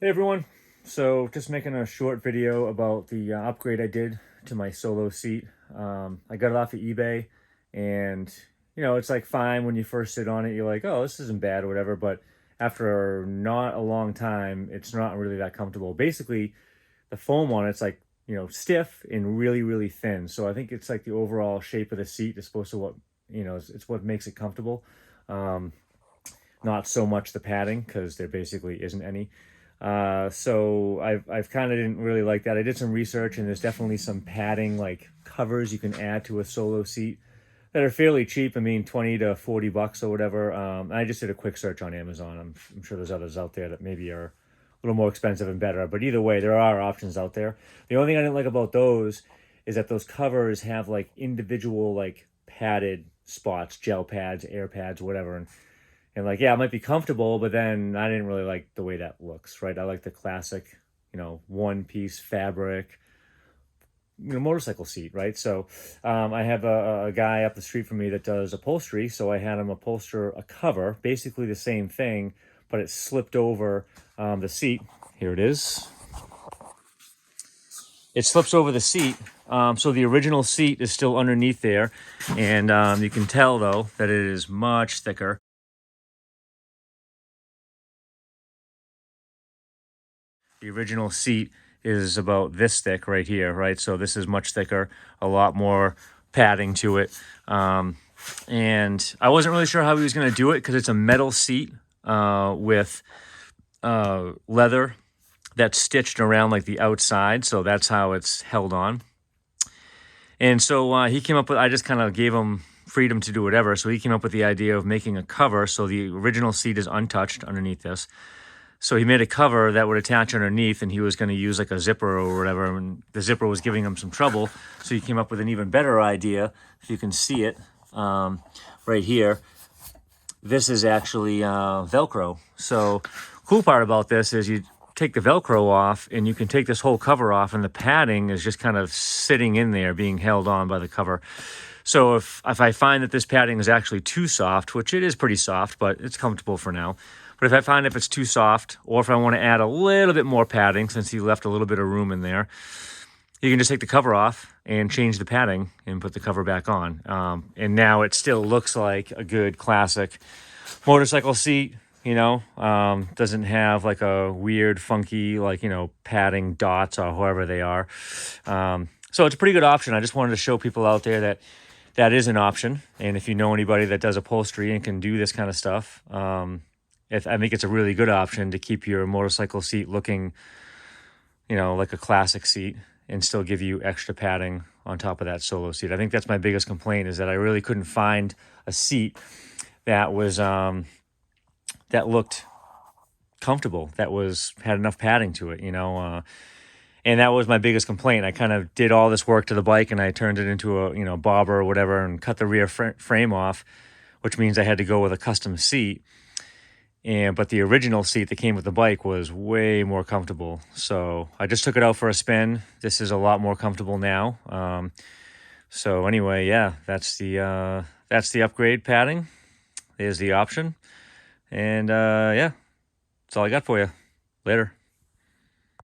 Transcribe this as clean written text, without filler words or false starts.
Hey everyone, so just making a short video about the upgrade I did to my solo seat. I got it off of eBay, and it's like fine when you first sit on it, you're like, oh, this isn't bad or whatever, but after not a long time, it's not really that comfortable. Basically, the foam on it's like, stiff and really, really thin. So I think it's like the overall shape of the seat is supposed to it's what makes it comfortable. Um, Not so much the padding because there basically isn't any. So I've kind of didn't really like that. I did some research and there's definitely some padding like covers you can add to a solo seat that are fairly cheap. I mean, 20 to 40 bucks or whatever. I just did a quick search on Amazon. I'm sure there's others out there that maybe are a little more expensive and better, but either way, there are options out there. The only thing I didn't like about those is that those covers have like individual like padded spots, gel pads, air pads, whatever. And like, yeah, it might be comfortable, but then I didn't really like the way that looks, right? I like the classic, one piece fabric, motorcycle seat, right? So I have a guy up the street from me that does upholstery. So I had him upholster a cover, basically the same thing, but it slipped over the seat. Here it is. It slips over the seat. So the original seat is still underneath there. And you can tell, though, that it is much thicker. The original seat is about this thick right here, right? So this is much thicker, a lot more padding to it. And I wasn't really sure how he was going to do it because it's a metal seat with leather that's stitched around like the outside. So that's how it's held on. And so he came up with, I just kind of gave him freedom to do whatever. So he came up with the idea of making a cover. So the original seat is untouched underneath this. So he made a cover that would attach underneath, and he was going to use like a zipper or whatever, and the zipper was giving him some trouble. So he came up with an even better idea. If you can see it right here, this is actually Velcro. So cool part about this is you take the Velcro off, and you can take this whole cover off, and the padding is just kind of sitting in there, being held on by the cover. So if I find that this padding is actually too soft, which it is pretty soft, but it's comfortable for now. But if I find if it's too soft, or if I want to add a little bit more padding, since he left a little bit of room in there, you can just take the cover off and change the padding and put the cover back on. And now it still looks like a good classic motorcycle seat, doesn't have like a weird, funky, like, padding dots or however they are. So it's a pretty good option. I just wanted to show people out there that that is an option. And if you know anybody that does upholstery and can do this kind of stuff, I think it's a really good option to keep your motorcycle seat looking, like a classic seat and still give you extra padding on top of that solo seat. I think that's my biggest complaint is that I really couldn't find a seat that was, that looked comfortable, that had enough padding to it, and that was my biggest complaint. I kind of did all this work to the bike and I turned it into a, bobber or whatever and cut the rear frame off, which means I had to go with a custom seat. But the original seat that came with the bike was way more comfortable. So I just took it out for a spin. This is a lot more comfortable now. So anyway, yeah, that's the upgrade padding. There's the option. And yeah, that's all I got for you. Later.